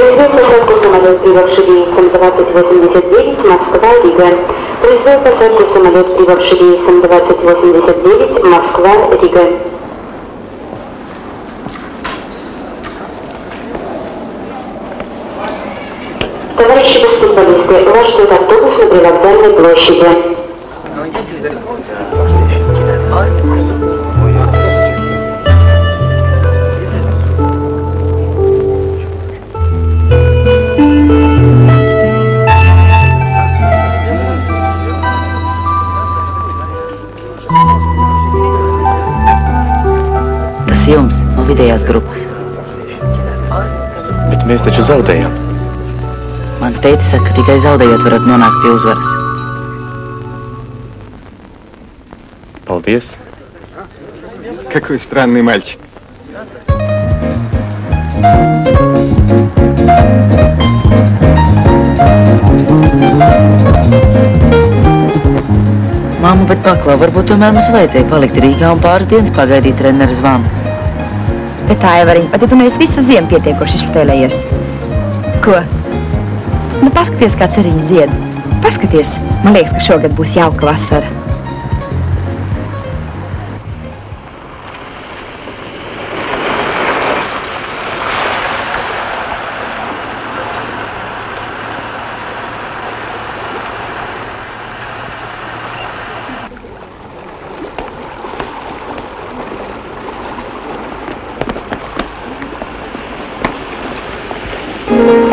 Произвел посадку самолет, прибывший рейсом 2089 Москва-Рига. Произвел посадку самолет, прибывший рейсом 2089 Москва-Рига. Товарищи баскетболисты, вас ждет автобус на привокзальной площади. Tas jums no vidējās grupas. Bet mēs taču zaudējām. Mans tētis saka, ka tikai zaudējot varat nonākt pie uzvaras. Paldies. Какой странный мальчик. Māmu, bet paklau, varbūt tomēr mums vajadzēja palikt Rīgā un pāris dienas pagaidīt treneru zvanu. Bet Aivariņ, vai tu neesi visu ziemu pietiekoši izspēlējies? Ko? Nu, paskaties, kā ceriņi zied. Paskaties, man liekas, ka šogad būs jauka vasara.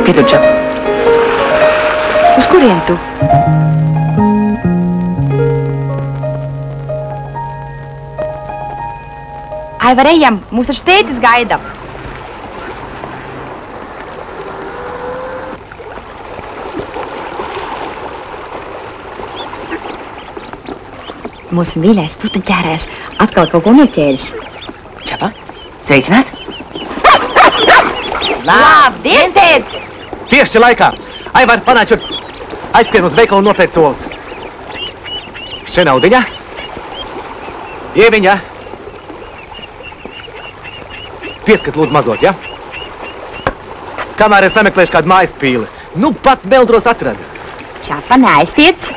Pietur, čap. Uz kurieni tu? Aivar, ejam! Mūs taču tētis gaida! Mūsu mīļais putuņķērējs atkal kaut ko noķēris. Čapa, sveicināt! Labdien, tēt! Tieši laikā! Aivar, panāc šur! Aizskrien uz veikalu un nopērk solas. Še naudiņa? Ieviņa! Pieskat lūdzu mazos, ja? Kamēr es sameklēšu kādu mājas pīli. Nu, pat Meldros atrada. Čapa, neaiztiec!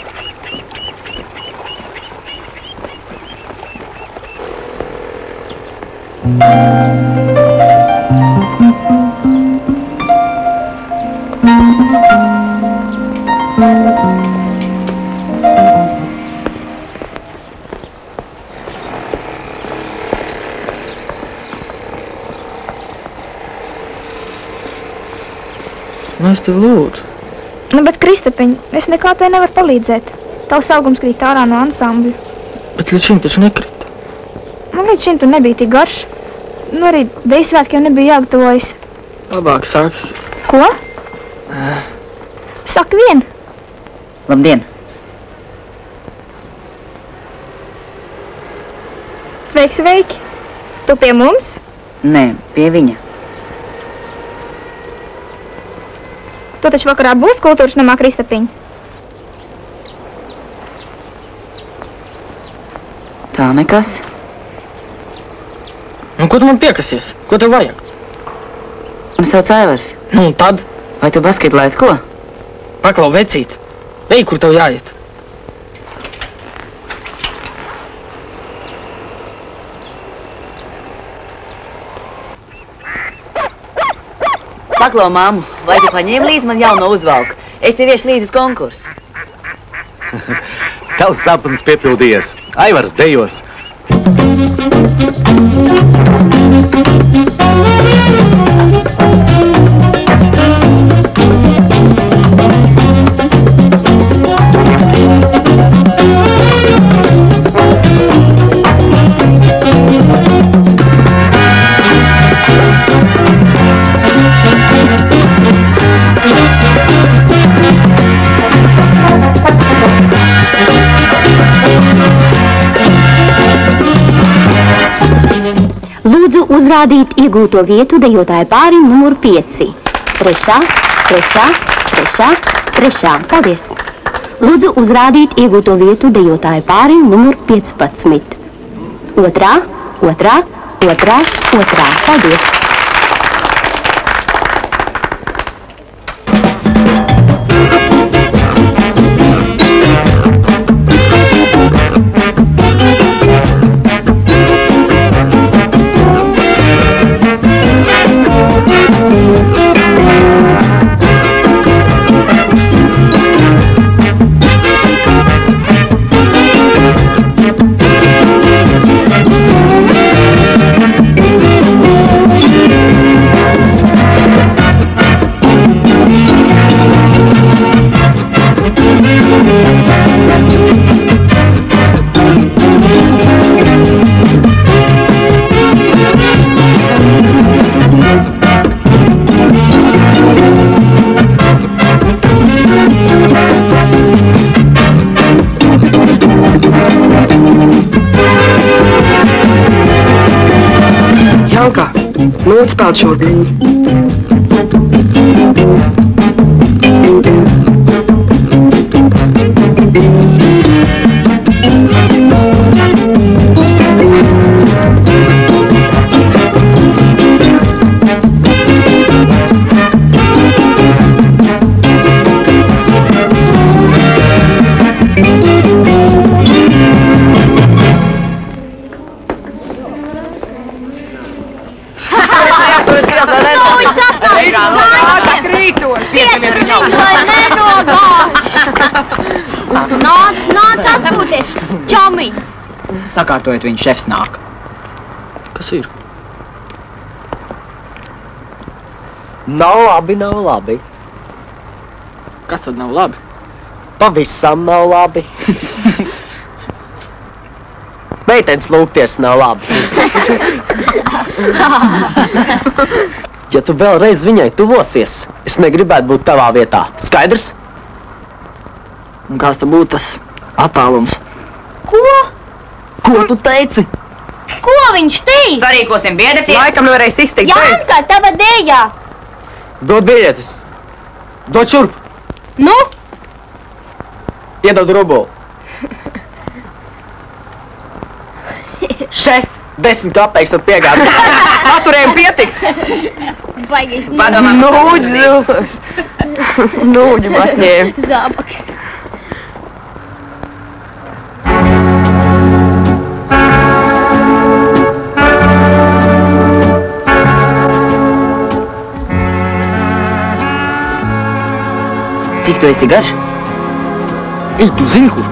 Nu, es tev lūdzu. Nu, bet, Kristapiņ, es nekā tev nevaru palīdzēt. Tavs augums krīt ārā no ansambļa. Bet līdz šim taču nekrita. Nu, līdz šim tu nebija tik garš. Nu, arī dejasvētkiem nebija jāgatavojas. Labāk sāki. Ko? Saki vien. Labdien. Sveiki, sveiki. Tu pie mums? Nē, pie viņa. Tu taču vakarā būs kultūras namā, Kristapiņ? Kā nekas? Nu, ko tu man piekasies? Ko tev vajag? Man sauc Aivars. Nu, un tad? Vai tu basketlaid ko? Paklau, vecīt. Ej, kur tev jāiet? Paklau, māmu, vai tu paņēmi līdz man jauno uzvalku? Es tev iešu līdz uz konkursu. Tavs sapnis piepildījies. Aivars dejos. Lūdzu uzrādīt iegūto vietu dejotāju pārim numuru 5. Trešā. Paldies. Lūdzu uzrādīt iegūto vietu dejotāju pārim numuru 15. Otrā. Paldies. Janka, lūdzu spēlēt šurp. Nāc atpūties, čomiņ! Sakārtojiet, viņa šefs nāk. Kas ir? Nav labi. Kas tad nav labi? Pavisam nav labi. Meitenes lūgties nav labi. Ja tu vēlreiz viņai tuvosies, es negribētu būt tavā vietā. Skaidrs? Un kāds tad būtu tas attālums? Ko? Ko tu teici? Ko viņš teica? Sarīkosim biedrties. Laikam nevarēs izteikt. Janka, tava dējā! Dod biļetes. Dod šurp. Nu? Iedod rubulu. Še, 10 kapeiks var piegādāt. Paturējumi pietiks. Baigais Nūģis. Nūģi atņēma. Zābaks. Cik tu esi garš? Ej, tu zini, kur?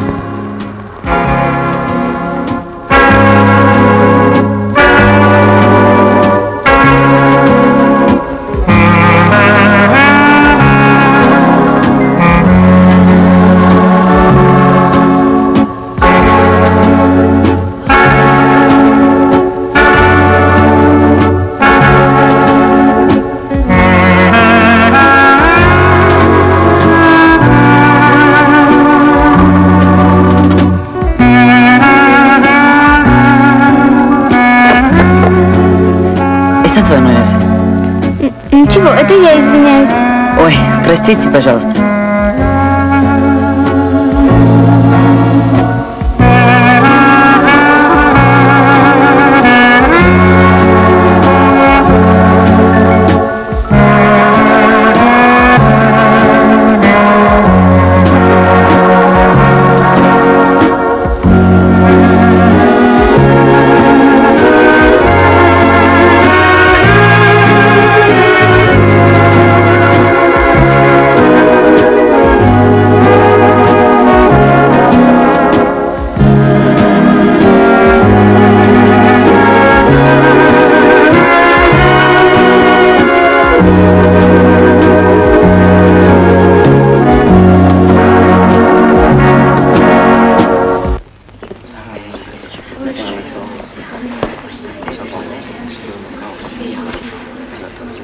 Чего? Это я извиняюсь. Ой, простите, пожалуйста.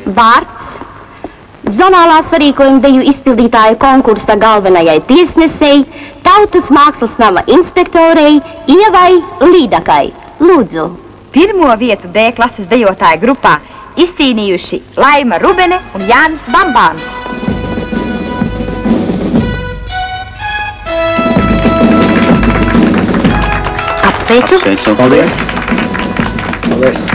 vārds zonālā sarīkojuma deju izpildītāju konkursa galvenajai tiesnesei, Tautas mākslas nama inspektorei Ievai Līdakai. Lūdzu. Pirmo vietu D klases dejotāju grupā izcīnījuši Laima Rubene un Jānis Bambāns. Apsveicu. Paldies. Paldies.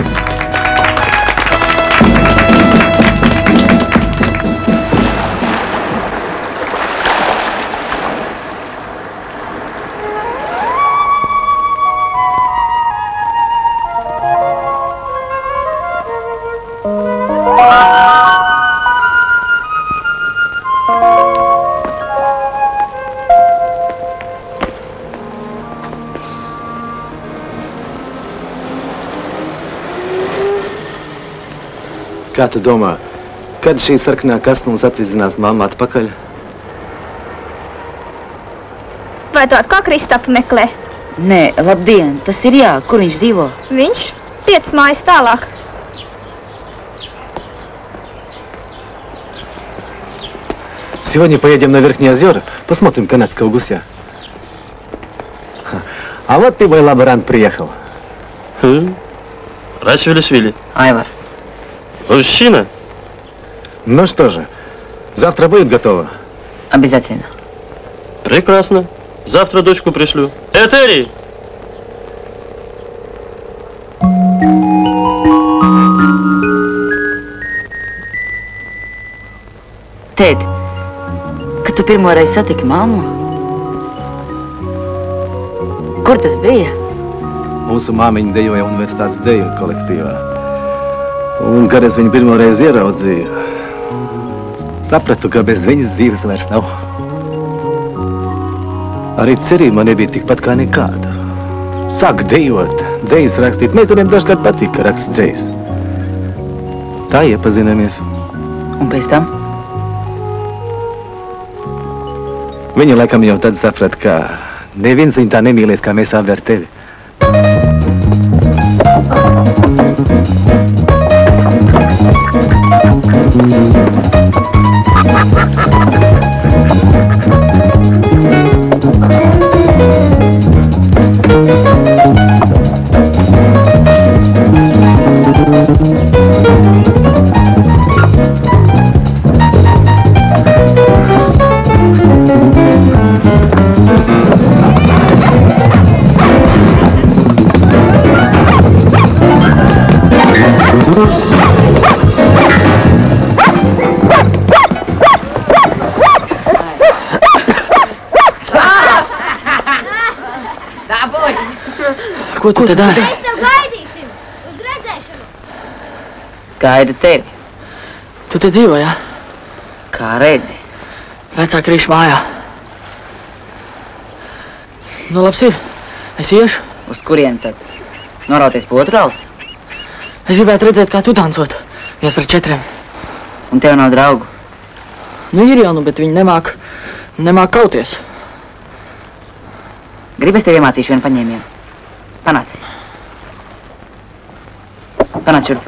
Kā tu domā, kad šī sarkanā kaste mums atvizzinās mammu atpakaļ? Vai tu atkal Kristapu meklē? Nē, labdien, tas ir jā. Kur viņš dzīvo? Viņš 5 mājas tālāk. Сегодня поедем на Верхние озера, посмотрим канадского гуся. А вот ты, мой лаборант, приехал. Рачвили-свили. Айвар. Мужчина? Ну что же, завтра будет готово? Обязательно. Прекрасно. Завтра дочку пришлю. Этери! Tēt, kad tu pirmo reizi satiki mammu? Kur tas bija? Mūsu māmiņa dejoja universitātes deju kolektīvā. Un, kad es viņu pirmo reizi ieraudzīju, sapratu, ka bez viņas dzīves vairs nav. Arī cerība man nebija tikpat kā nekāda. Sāku dejot, dzejas rakstīt. Meitenēm dažkārt patīk, ka raksts dzejas. Tā iepazināmies. Un pēc tam? Viņa laikam jau tad saprata, ka neviens viņu tā nemīlēs, kā mēs abi ar tevi. Ko tu te dari? Mēs tev gaidīsim uz redzēšanos. Gaida tevi. Tu te dzīvo, jā? Kā redzi? Vecā Krīša mājā. Nu, labs ir. Es iešu. Uz kurien tad? Norauties pa otru ausi? Es gribētu redzēt, kā tu dansot. 1 pret 4. Un tev nav draugu? Nu, ir jau, bet viņi nemāk kauties. Gribi es tev iemācīšu vienu paņēmienu? Panāc. Panāc šurp.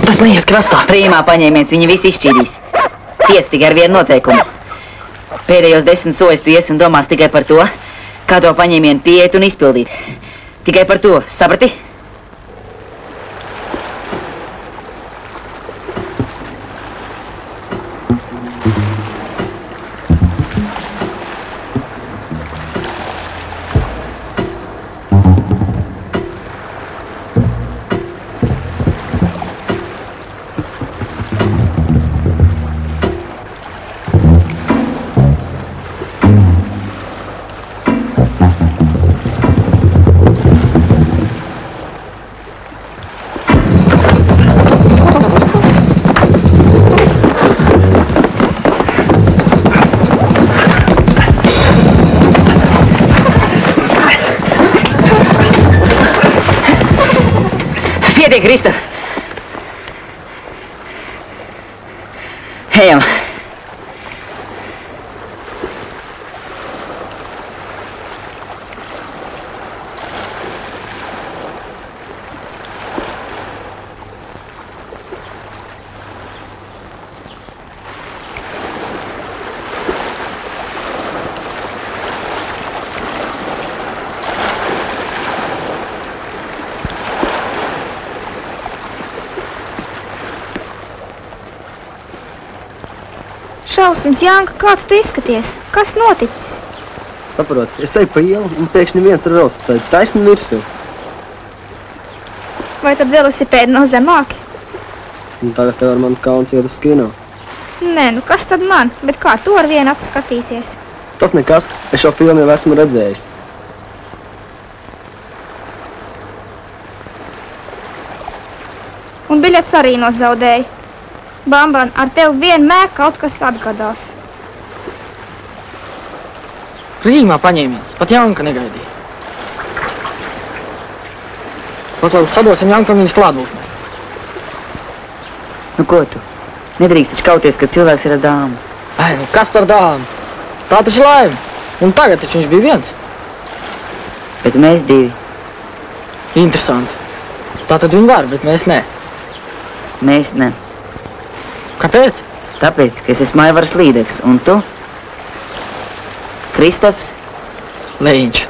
Tas neies krastā. Prīmā paņēmiens, viņi visi izšķīdīs. Tiesa tikai ar vienu noteikumu. Pēdējos 10 soļus tu iesi un domās tikai par to, kā to paņēmienu pieiet un izpildīt. Tikai par to, saprati? Pietiek, Krista! Ejam! šausmas, Janka, kāds tu izskaties? Kas noticis? Saprot, es eju pa ielu un pēkšņi viens ar velosipēdu taisni virsū. Vai tad velosipēdi nav zemāki? Un tagad tev ar mani kauns iet uz kino. Nē, nu kas tad man? Bet kā tu ar vienu acu skatīsies? Tas nekas, es šo filmu jau esmu redzējis. Un biļets arī nozaudēja. Bamban, ar tevi vienmēr kaut kas atgadās. Rīmā paņēmies, pat Janka negaidīja. Paklaus, sadosim Jankam viņas klātbūtnē. Nu ko tu? Nedrīkst taču kauties, kad cilvēks ir ar dāmu. Ai, nu kas par dāmu? Tā taču laime. Un tagad taču viņš bija viens. Bet mēs divi. Interesanti. Tā tad viņi var, bet mēs ne. Mēs ne. Kāpēc? Tāpēc, ka es esmu Aivaras līdeks, un tu? Kristofs? Leņķis.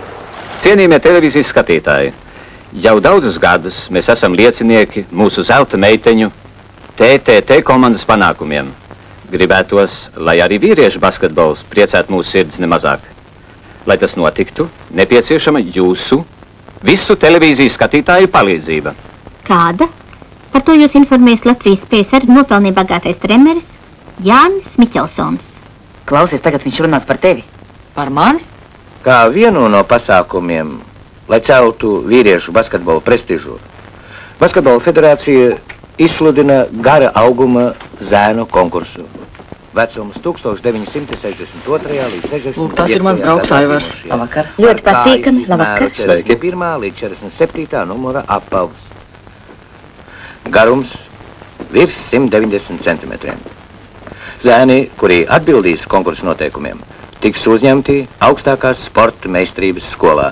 Cienījamie televīzijas skatītāji, jau daudzus gadus mēs esam liecinieki mūsu zelta meiteņu TTT komandas panākumiem. Gribētos, lai arī vīriešu basketbols priecētu mūsu sirds nemazāk. Lai tas notiktu, nepieciešama jūsu, visu televīzijas skatītāju palīdzība. Kāda? Par to jūs informēs Latvijas PSR nopelnīja bagātais treneris Jānis Miķelsons. Klausies, tagad viņš runās par tevi. Par mani? Kā vienu no pasākumiem, lai celtu vīriešu basketbolu prestižu, Basketbola federācija izsludina gara auguma zēnu konkursu. Vecums 1962. līdz 60. Lūk, tas ir mans draugs Aivars. Labvakar. Ļoti patīkami, labvakar. 41. līdz 47. numura apavs. Garums virs 190 centimetriem. Zēni, kuri atbildīs konkursu noteikumiem, tiks uzņemti augstākās sporta meistarības skolā.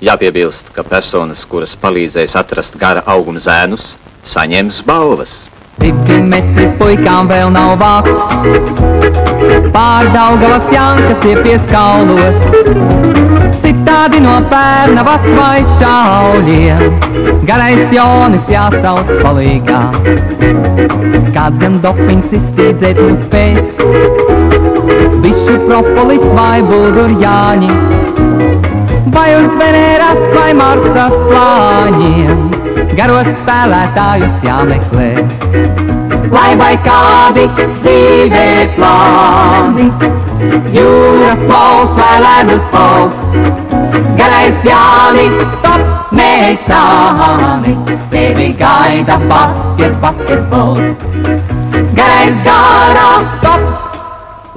Jāpiebilst, ka personas, kuras palīdzēs atrast gara auguma zēnus, saņems balvas. 2 metri puikām vēl nav vāks, pār Daugavas Jankas stiepies kaulos, citādi no Pērnavas vai Šauļiem, garais Jonis jāsauc palīgā. Kāds gan dopings izstīdzēt mūs spēs, bišu propolis vai bulgurjāņi, vai uz Veneras vai Marsa slāņiem, garos spēlētājus jāmeklē. Lai vai kādi dzīvē plāni, jūras pols vai ledus pols, garais Jāni, stop, neizsānis, tevi gaida basketbols. Garais garā, stop!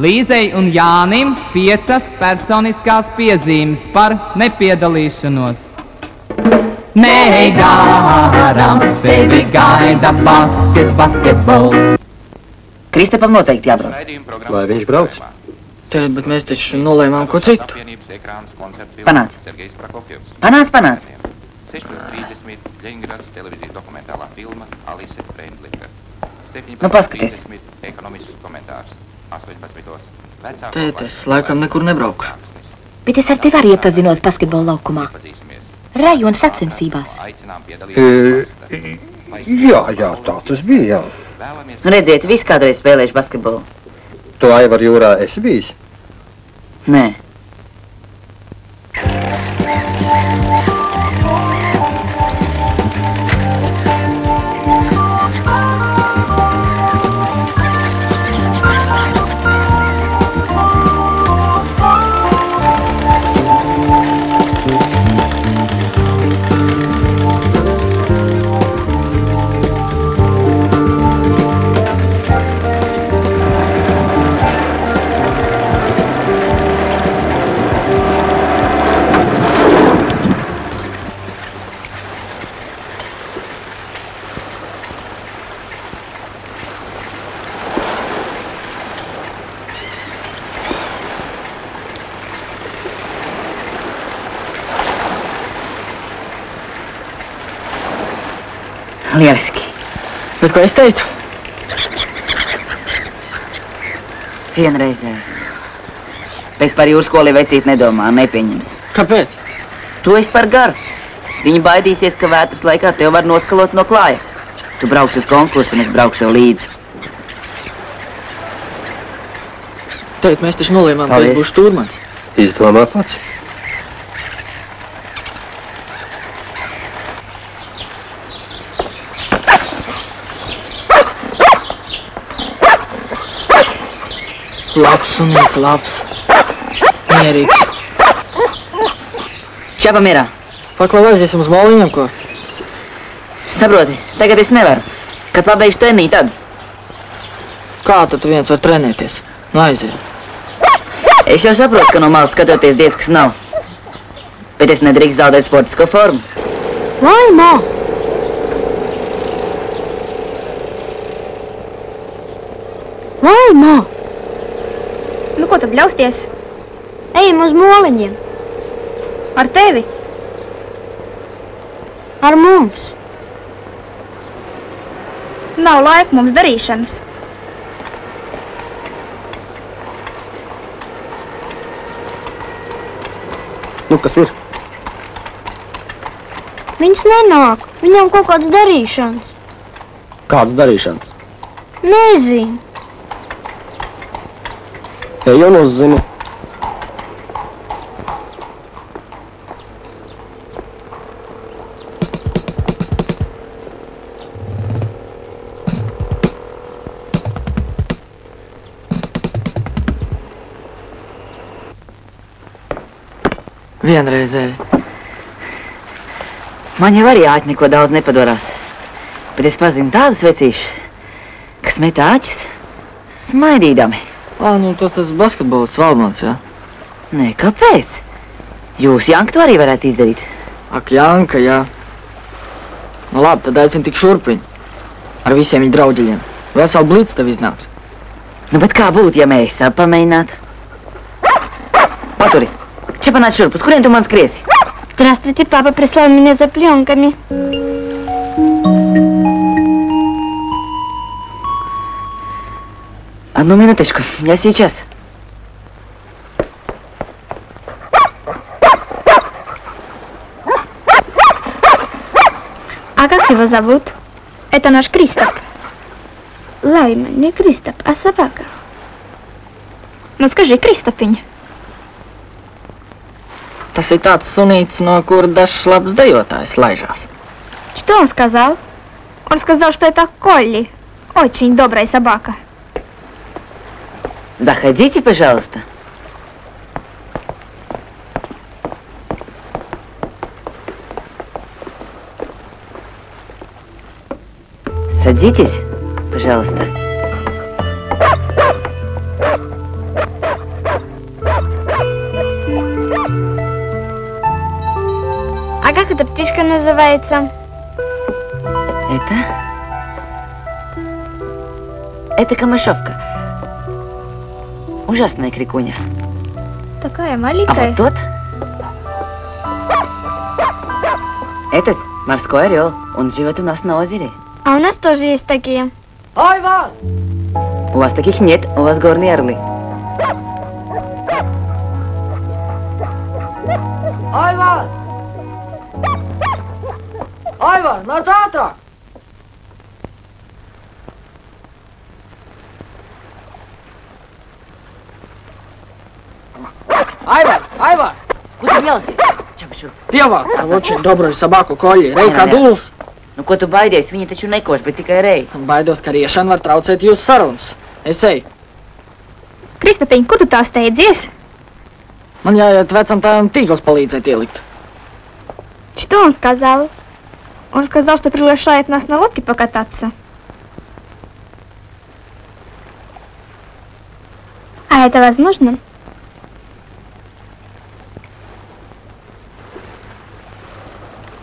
Līzei un Jānim 5 personiskās piezīmes par nepiedalīšanos. Negaram, tevi gaida basketbols. Kristapam noteikti jābrauc. Vai viņš brauc? Tēt, bet mēs taču nolēmām ko citu. Panāc. Panāc. 6:30 Ļeņģerads televīzijas dokumentālā filma Alise Frendlika. Nu, paskaties. Ekonomisks komentārs. 18. Tēt, es laikam nekur nebraukšu. Bet es ar tevi arī iepazinos basketbola laukumā. Rajona sacensībās. Jā, tā tas bija, jā. Nu, redziet, visi kādreiz spēlējuši basketbolu. Tu Aivar jūrā esi bijis? Nē. Lieliski. Bet ko es teicu? Vienreizē. Bet par jūras skoli vecīt nedomā, nepieņems. Kāpēc? Tu esi par garu. Viņi baidīsies, ka vētras laikā tev var noskalot no klāja. Tu brauks uz konkursu un es braukšu tev līdzi. Tēt, mēs taču nolēmām, ka es būšu stūrmans. Izdomā pats. Labs sunīts, labs. Mierīgs. Čapa mierā. Paklau aiziesim uz moliņam, ko? Saproti, tagad es nevaru. Kad pabeigšu trenīt, tad. Kā tad tu viens var trenēties? Nu aiziet. Es jau saprotu, ka no malas skatoties diez kas nav. Bet es nedrīkst zaudēt sportisko formu. Laimā! Laimā! Nu, ko tu bļausties? Ejam uz moliņiem. Ar tevi? Ar mums. Nav laika mums darīšanas. Nu, kas ir? Viņš nenāk. Viņam kaut kāds darīšanas. Kāds darīšanas? Nezinu. Ej un uzzini. Vienreizēji. Man jau arī āķi neko daudz nepadorās. Bet es pazinu tādus vecīšus, kas met āķis smaidīdami. Nu tas basketbolists Valdmans, jā? Nē, kāpēc? Jūs, Janka, to arī varētu izdarīt. Ak, Janka, jā. Nu labi, tad aicinu tik šurpiņu. Ar visiem viņa draudžeļiem. Veselu blīts tev iznāks. Nu, bet kā būtu, ja mēs pamēģinātu? Paturi! Чапанать шурп, с курень туман скрesi. Здравствуйте, папа прислал меня за пленками. Одну минуточку, я сейчас. А как его зовут? Это наш Кристоп. Лайма, не Кристоп, а собака. Ну скажи, Кристопень. Tas ir tāds sunīts, no kura dažs labs dejotājs laižās. Что он сказал? Он сказал, что это Колли. Очень добрая собака. Заходите, пожалуйста. Садитесь, пожалуйста. А как эта птичка называется? Это камышовка. Ужасная крикуня. Такая А маленькая. вот тот? Этот морской орел. Он живет у нас на озере. А у нас тоже есть такие. Айван! У вас таких нет, у вас горные орлы. Айван! Айван, nāc ātrāk! Айван! Ko tu bļausties? Čapa šurp. Pievāc savu очень добрую собаку Kolli. Rej kā duls. Nu, ko tu baidies? Viņi taču nekoš, bet tikai rej. Baidos, ka riešana var traucēt jūsu sarunas. Es eju. Kristopiņ, kur tu tā steidzies? Man jāiet vecam tēvam tīkls palīdzēt ielikt. Что он сказал? Он сказал, что приглашает нас на лодке покататься. А это возможно?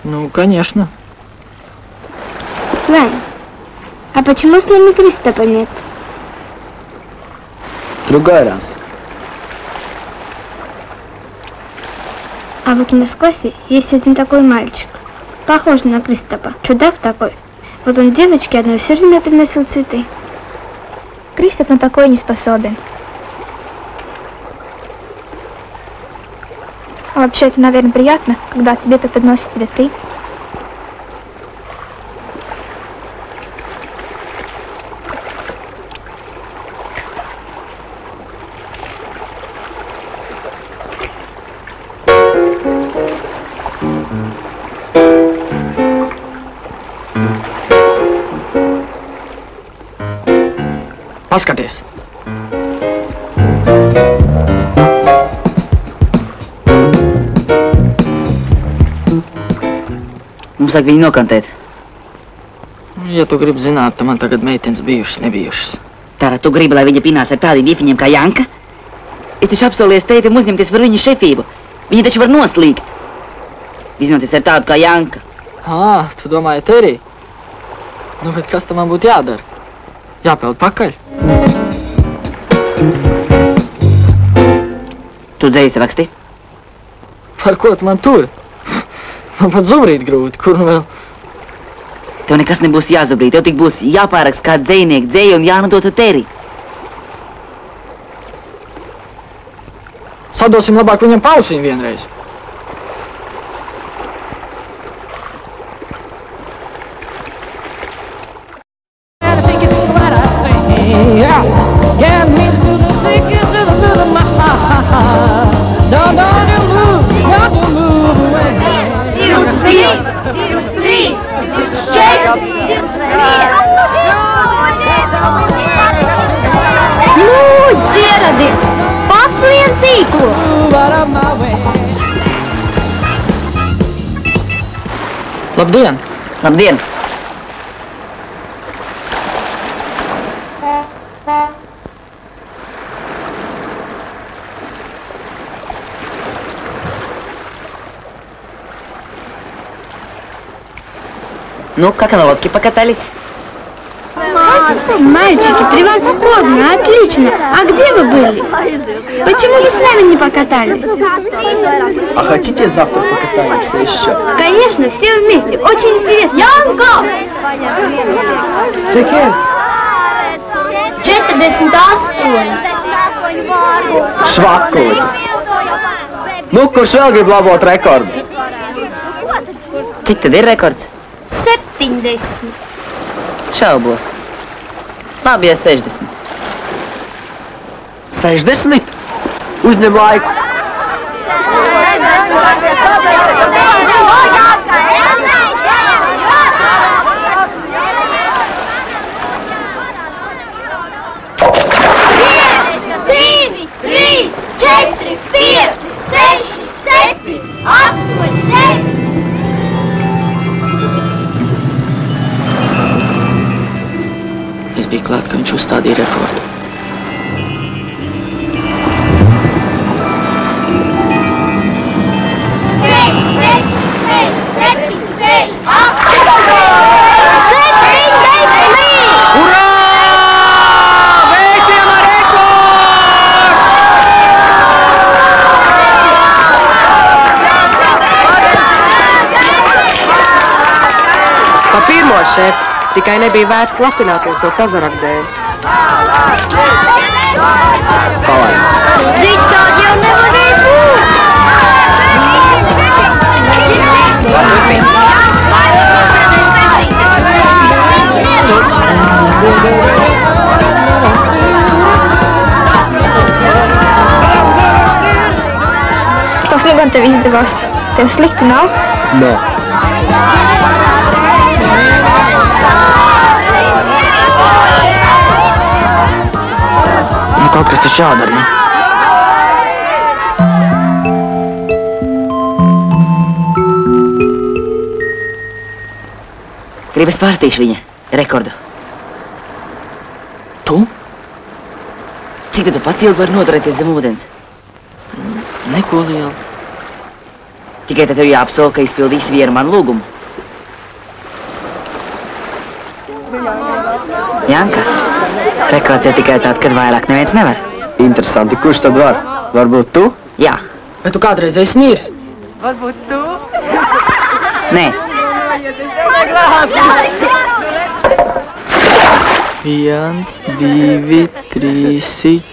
Ну, конечно. Лань, а почему с нами Кристопа нет? Другой раз. А вот у нас в классе есть один такой мальчик. Похож на Кристопа. Чудак такой. Вот он девочке одной все время приносил цветы. Кристоп на такое не способен. А вообще, это, наверное, приятно, когда тебе преподносят цветы. Paskaties! Mums vajag viņu nokantēt. Ja tu gribi zināt, tad man tagad meitenes bijušas, nebijušas. Tātad tu gribi, lai viņa pinās ar tādiem viefiņiem kā Janka? Es taču apsolies tētim uzņemties par viņu šefību. Viņa taču var noslīgt. Izņoties ar tādu kā Janka. Tu domāji Terī? Nu, bet kas tam man būtu jādara? Jāpeld pakaļ? Tu dzējas raksti? Par ko tu man tur? Man pat zubrīt grūti, kur nu vēl? Tev nekas nebūs jāzubrīt, tev tik būs jāpārakst kā dzējnieki dzēja un jānodota Terī. Sadosim labāk viņam pausiņu vienreiz. Lūdzu, ieradies! Pats lien tīklos! Labdien! Labdien! Ну, как на лодке покатались? Мальчики, превосходно, отлично. А где вы были? Почему вы с нами не покатались? А хотите завтра покатаемся еще? Конечно, все вместе. Очень интересно. Янко! Cik ir? 48. Švakulis. Nu, kurš vēl grib labot rekordu? Cik tad ir rekords? 70. Šaubos. Labi, ja 60. 60? Uzņem laiku. Divi, 3, 4, 5, 6, 7, 8, 9. Es biju klāt, ka viņš uzstādīja rekordu. Urā! Veicam ar Pa pirmo, šef. Tikai nebija vērts lapināties to kazaraku dēļ. Citādi jau nevarēja būt! Tas nu gan tev izdevās. Tev slikti nav? Nav. Kaut kas taču jādara, ne? Gribas pārstīšu viņa rekordu. Tu? Cik tad tu pats ilgi vari noturēties zem ūdens? Neko lielu. Tikai tad tev jāapsola, ka izpildīs vienu manu lūgumu. Janka, rekords ir tikai tād, kad vairāk neviens nevar. Interesanti, kurš tad var? Varbūt tu? Jā. Vai tu kādreiz esi ņīris? Varbūt tu? Nē. 1, 2, 3,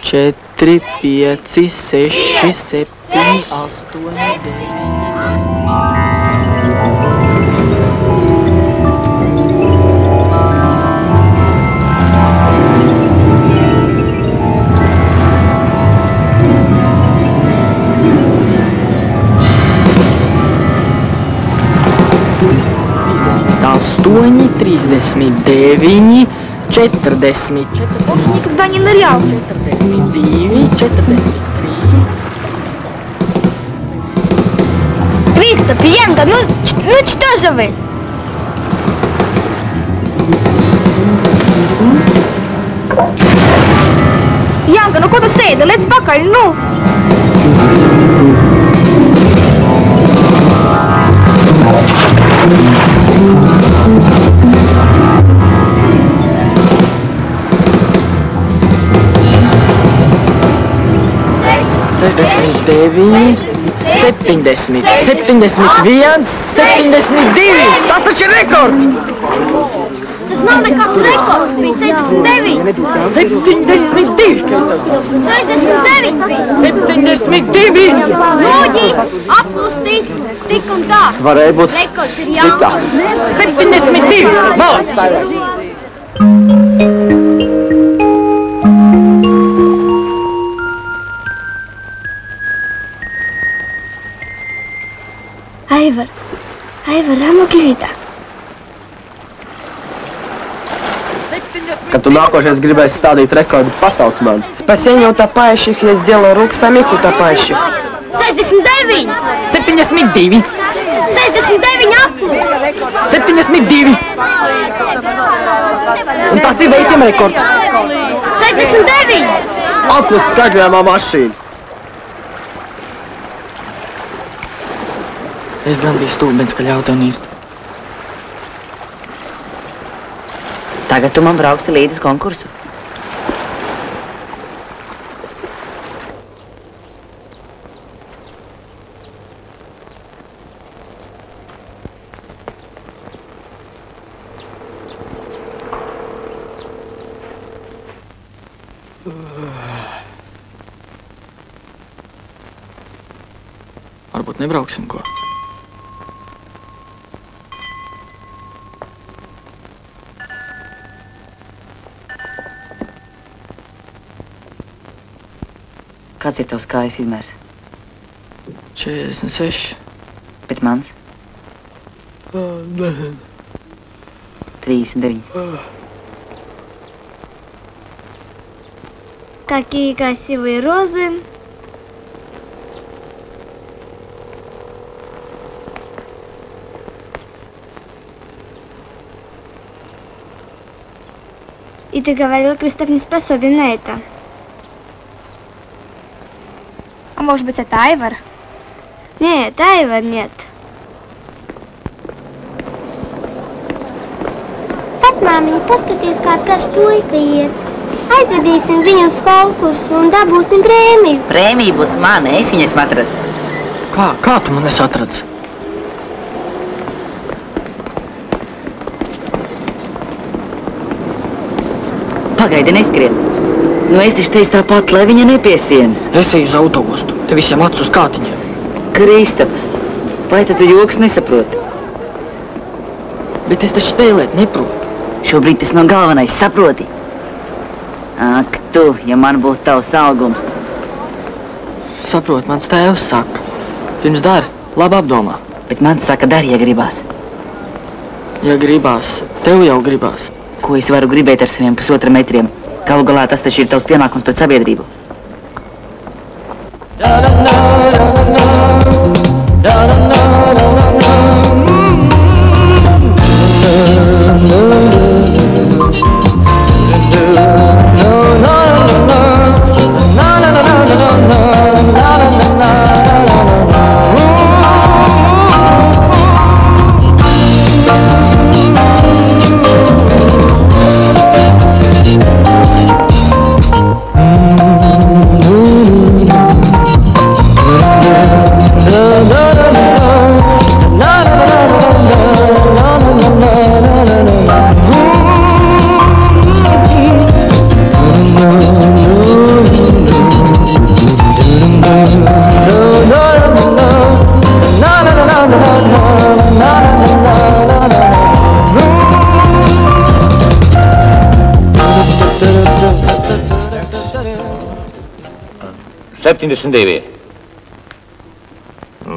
4, 5, 6, 7, 8, 9. Astoņi, 39, 40. Он же никогда не нырял. 42, 43. Кристоп, Янка, ну что же вы? Янка, nu ko tu sēdi? Lec pakaļ, nu! Septiņdesmit 71, 72! Tas taču ir rekords! Tas nav nekāds rekords, bija 69. 72! 69 bija. 72! Lūģi, apklusti, tik un tā. Varēja būt Rekords ir Jānis. 72! Malacis, Aivars! Aivar, ramuki vidā. Kad tu nākošais gribēsi stādīt rekordu, pasauc man. Спасение утопающих есть дело рук самих утопающих. 69. 72! 69 apklus. 72! Un tas ir veicam rekords. 69. Aplus skaļojamā mašīna. Es gan biju stūbens, ka ļauj tev nīrt. Tagad tu man brauksi līdz uz konkursu. Varbūt nebrauksim ko. Kāds ir tavs kājas izmērs? 46. Bet mans? 39. Какие красивые розы. И ты говорил, Кристоп не способен на это. А может быть, это Айвар? Нет, Айвар нет. Vecmāmiņa, paskaties, kāds garš puika iet. Aizvedīsim viņu uz konkursu un dabūsim prēmiju. Prēmija būs mana, es viņu esmu atradis. Kā tu man esi atradis? Pagaidi, neskrien. Nu, es taču teicu tāpat, lai viņa nepiesienas. Es eju uz autogostu. Te visiem acis uz kātiņiem. Kristap, vai tad tu joks nesaproti? Bet es taču spēlēt neprotu. Šobrīd tas nav galvenais, saproti? Ak, tu, ja man būtu tavs augums. Saprot, mans tēvs saka. Pirms dari, labi apdomā. Bet man saka, dari, ja gribās. Ja gribās, tev jau gribās. Ko es varu gribēt ar saviem 1,5 metriem? Galu galā tas taču ir tavs pienākums pret sabiedrību.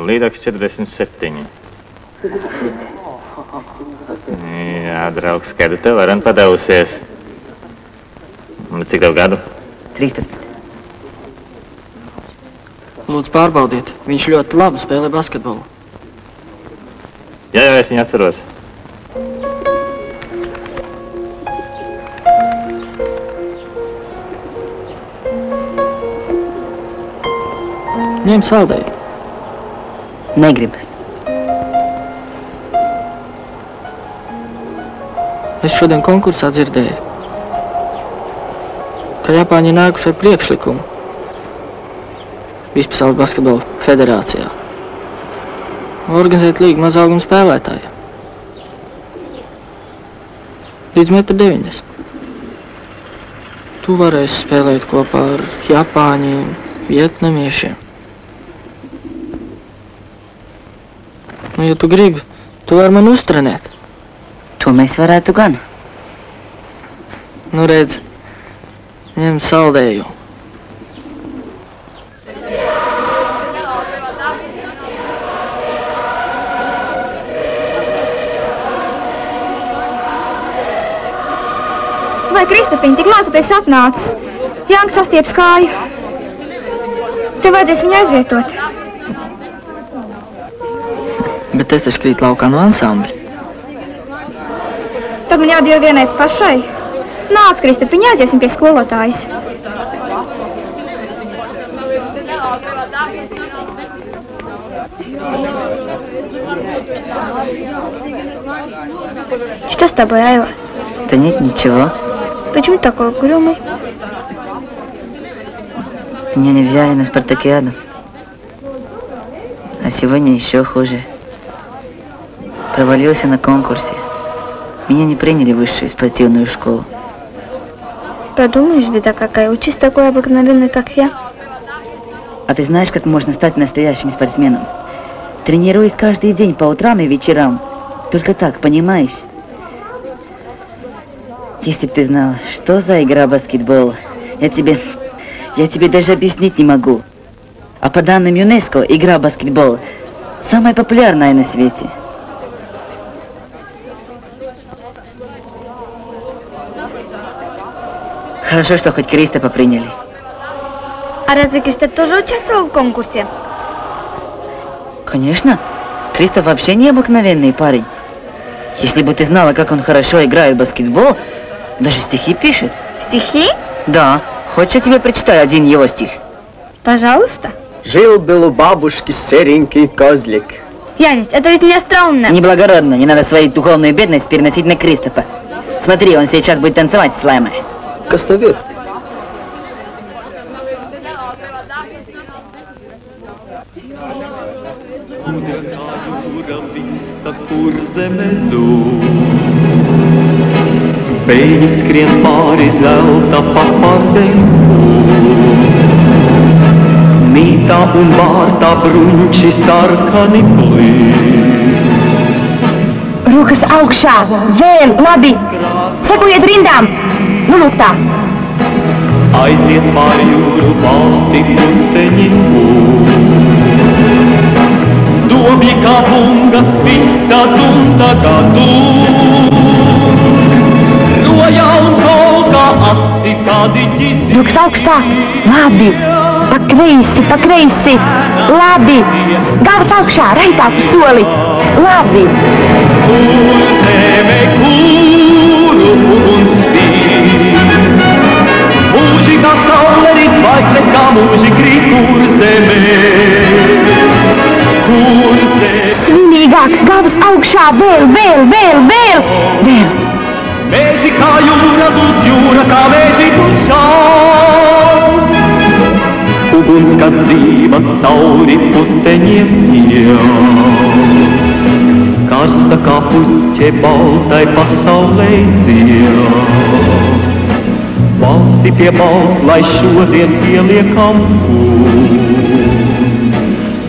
Līdaks 47. Jā, draugs, kāda tev varam padavusies. Cik tev gadu? 13. Lūdzu, pārbaudiet. Viņš ļoti labi spēlē basketbolu. Jā, es viņu atceros. Ņem saldēju. Negribas. Es šodien konkursā dzirdēju, ka Japāņi ir nākuši ar priekšlikumu Vispasaules basketbola federācijā organizēt līgu mazauguma spēlētājiem. Līdz 1,90 m. Tu varēsi spēlēt kopā ar Japāņiem, vietnamiešiem. Nu, ja tu gribi, tu vari mani uztrenēt. To mēs varētu gan. Nu, redz, ņem saldējumu. Vai, Kristapiņ, cik lēti tu esi atnācis? Jānka sastieps kāju. Tev vajadzēs viņu aizvietot. Bet es taču krīt laukā no ansambļa. Tad man jādod vienai pašai. Nāc, Kristapiņ, aiziesim pie skolotājas. Что с тобой, Айва? Да нет, ничего. Почему такой угрюмый? Меня не взяли на спартакиаду. А сегодня еще хуже. Провалился на конкурсе. Меня не приняли в высшую спортивную школу. Подумаешь, беда какая. Учись такой обыкновенный, как я. А ты знаешь, как можно стать настоящим спортсменом? Тренируюсь каждый день по утрам и вечерам. Только так, понимаешь? Если бы ты знала, что за игра баскетбол, я тебе даже объяснить не могу. А по данным ЮНЕСКО, игра баскетбол самая популярная на свете. Хорошо, что хоть Кристофа приняли. А разве Кристоф тоже участвовал в конкурсе? Конечно. Кристоф вообще необыкновенный парень. Если бы ты знала, как он хорошо играет в баскетбол, даже стихи пишет. Стихи? Да. Хочешь, я тебе прочитаю один его стих? Пожалуйста. Жил-был у бабушки серенький козлик. Янис, это ведь не остроумно. Неблагородно. Не надо свою духовную бедность переносить на Кристофа. Смотри, он сейчас будет танцевать с Лаймой. Kas tev ir? Beigi skrien pāri zelta papardēm. Mīcā un vārtā bruņči sarkani plīd. Rokas augšā, vēl, labi. Sekojiet rindām. Nu, lūk tā. Aiziet pāri jūru balti puteņi pūd. Dobji kā bungas visa dunta gadu. Roja un kolkā asi kādi ģizi. Rokas augstā, labi. Pa kreisi, labi. Galvas augšā, raitāk uz soli. Labi. Kur zeme, kuru uguns spīd. Mūži kā saule rīt, zvaigznes kā mūži krīt, kur zeme. Kur zeme. Svinīgāk, galvas augšā, vēl. Mēži kā jūra, lūdz jūra, kā mēži tušām. Uguns, kas dzīva cauri puteņiem jau. Karsta kā puķe baltai pasaulē dzied. Balti pie balss, lai šodien pieliekam būt.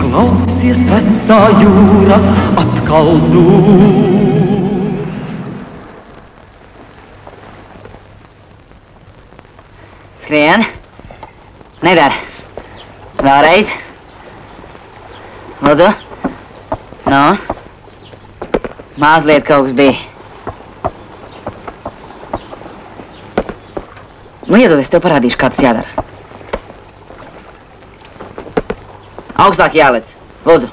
Klausies vecā jūra atkal dūt. Skrien. Nedara. Vēlreiz. Lūdzu. No. Mazliet kaut kas bija. Nu, iedod, es tev parādīšu, kā tas jādara. Augstāk jālec. Lūdzu.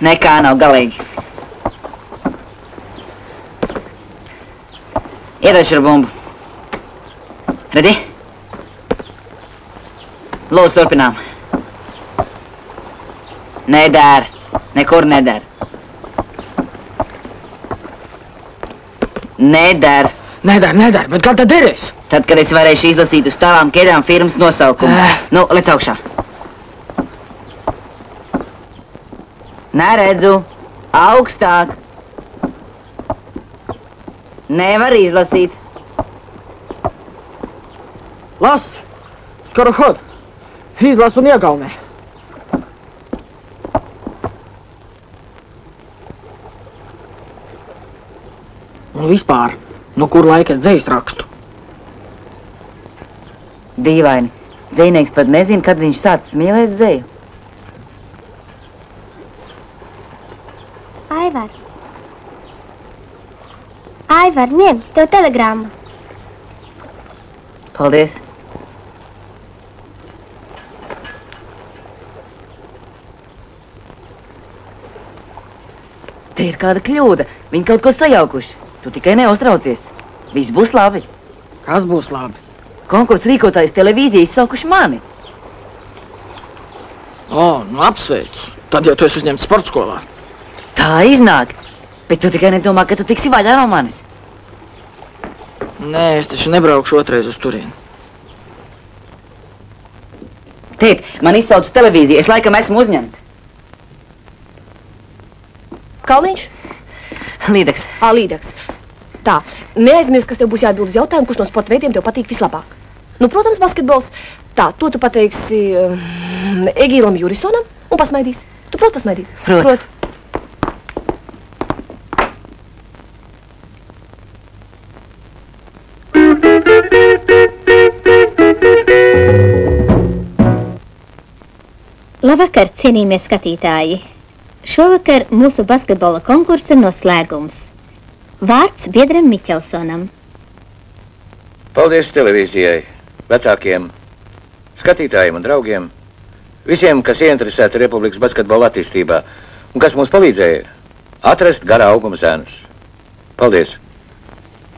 Nekā nav galīgi. Iedod šo bumbu. Redzi? Lūdzu, turpinām. Nedēr. Nekur nedēr. Nedēr. Nedēr, bet kā tad derēs? Tad, kad es varēšu izlasīt uz tavām ķēdām firmas nosaukumu. Nu, lec augšā. Neredzu. Augstāk. Nevar izlasīt. Las! Skorohod! Izlas un iegaumē. Un vispār, no kur laika es dzejs rakstu? Dīvaini. Dzejnieks pat nezina, kad viņš sācis mīlēt dzeju. Aivar, ņem, tev telegramma. Paldies. Te ir kāda kļūda. Viņi kaut ko sajaukuši. Tu tikai neuztraucies. Viss būs labi. Kas būs labi? Konkursu rīkotājs televīzija izsaukuši mani. Nu apsveicu. Tad jau tu esi uzņemts sportskolā. Tā iznāk. Bet tu tikai nedomā, ka tu tiksi vaļā no manis. Nē, es taču nebraukšu otrais uz turieni. Tēt, man izsauc televīziju. Es laikam esmu uzņemts. Kalniņš? Līdaks. Līdaks. Tā, neaizmirst, kas tev būs jāatbild uz jautājumu, kurš no sporta veidiem tev patīk vislabāk. Nu, protams, basketbols. Tā, to tu pateiksi Egīlam Jurisonam un pasmaidīsi. Tu proti pasmaidīt? Proti. Labvakar, cienījamie skatītāji! Šovakar mūsu basketbola konkursa noslēgums. Vārds biedram Miķelsonam. Paldies televīzijai, vecākiem, skatītājiem un draugiem, visiem, kas ieinteresēti Republikas basketbola attīstībā un kas mums palīdzēja atrast garā auguma zēnus. Paldies!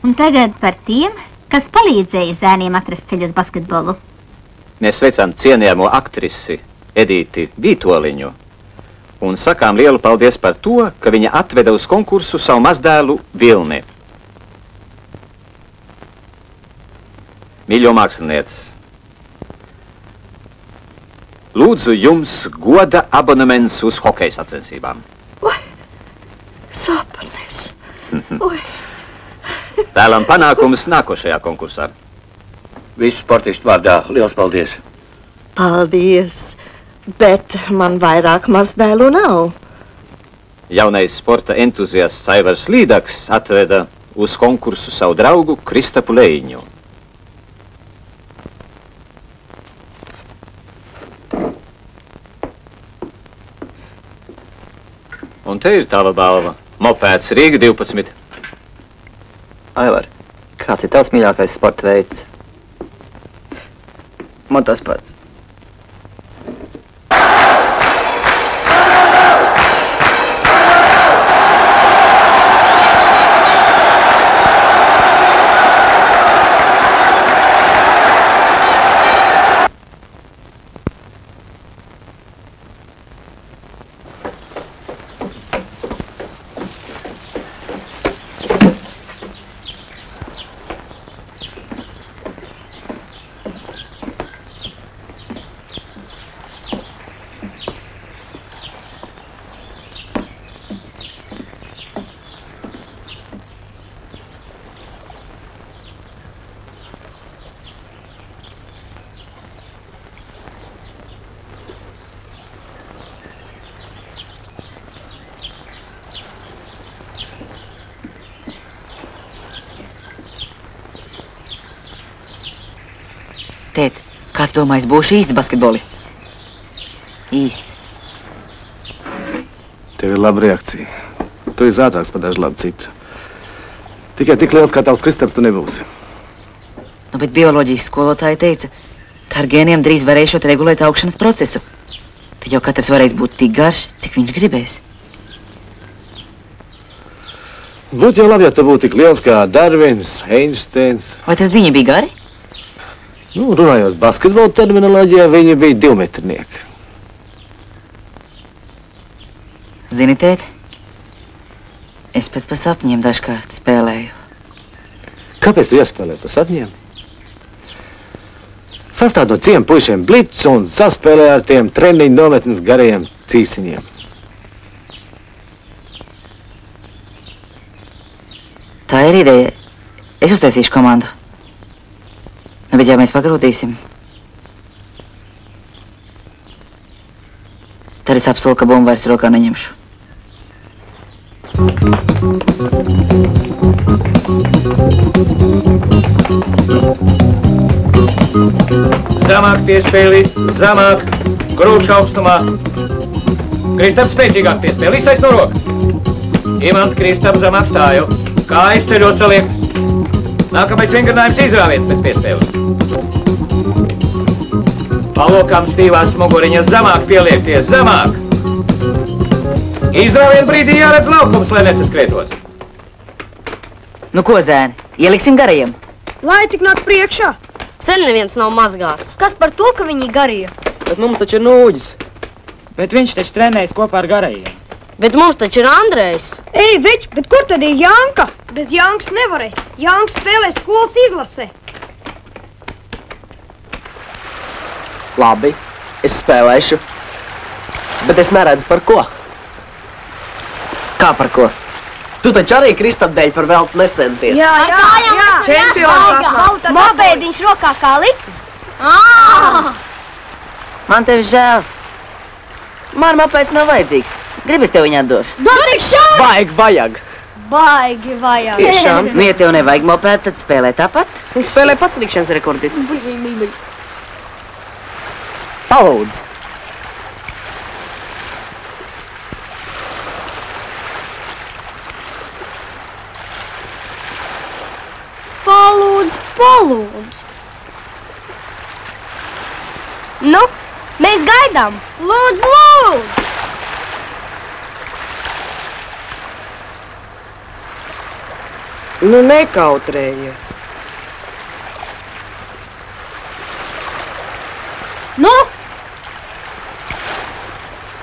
Un tagad par tiem, kas palīdzēja zēniem atrast ceļu uz basketbolu. Mēs sveicām cienījamo aktrisi Edīti Vītoliņu un sakām lielu paldies par to, ka viņa atveda uz konkursu savu mazdēlu Vilni. Mīļo mākslinieci, lūdzu jums goda abonements uz hokeja sacensībām. Oi, sāpēs. Oi. Vēlam panākumus nākošajā konkursā. Visu sportistu vārdā liels paldies. Paldies, bet man vairāk mazdēlu nav. Jaunais sporta entuziasts Aivars Līdaks atveda uz konkursu savu draugu Kristapu Leiņu. Un te ir tava balva. Mopēds Rīga 12. Aivar, kāds ir tavs mīļākais sporta veids? Motosports. Tēt, kā tu domā, es būšu īsts basketbolists? Īsts. Tev ir laba reakcija. Tu esi ātrāks par dažu labu citu. Tikai tik liels, kā tavs Kristaps, tu nebūsi. Nu, bet bioloģijas skolotāja teica, ka ar gēniem drīz varēšot regulēt augšanas procesu. Tad jau katrs varēs būt tik garš, cik viņš gribēs. Būtu jau labi, ja tu būtu tik liels kā Darvins, Einsteins. Vai tad viņi bija gari? Nu, runājot basketbola terminoloģijā, viņi bija 2-metrnieki. Zini, tēt, es pat pa sapņiem dažkārt spēlēju. Kāpēc tu iespēlēji pa sapņiem? Sastāv no ciemu puišiem blic un saspēlē ar tiem treniņu nometnes garajiem cīsiņiem. Tā ir ideja. Es uztaisīšu komandu. Nu, bet ja mēs pagrūtīsim, tad es apsolu, ka bumbu vairs rokā neņemšu. Zamāk piespēli, zamāk, grūšu augstumā. Kristap spēcīgāk piespēli, iztais no rokas. Imant Kristap zamāk stāju, kājas ceļos saliektas. Nākamais vingrinājums izrāviens pēc piespēles. Palokām stīvās muguriņas zamāk pieliekties, zamāk. Izrāvien brīdī jāredz laukums, lai nesaskrietos. Nu ko, zēni, ieliksim garajiem? Lai tik nāk priekšā. Sen neviens nav mazgāts. Kas par to, ka viņi garie? Bet mums taču ir Nūģis. Bet viņš taču trenējas kopā ar garajiem. Bet mums taču ir Andrejs. Ej, več, bet kur tad ir Janka? Bez Jankas nevarēs. Janka spēlē skolas izlasē. Labi, es spēlēšu. Bet es neredzu par ko. Kā par ko? Tu taču arī Kristap dēļ par veltu necenties. Jā. Mopēdiņš rokā kā likts. Man tevi žēl. Man mopēds nav vajadzīgs. Gribas tev viņu atdošu? Dod tik šādi! Vajag. Baigi vajag. Tiešām? Nu, ja tev nevajag mopēt, tad spēlē tāpat. Viņš spēlē pats likšanas rekordis. Palūdz. Palūdz. Nu, mēs gaidām. Lūdzu. Nu, nekautrējies. Nu?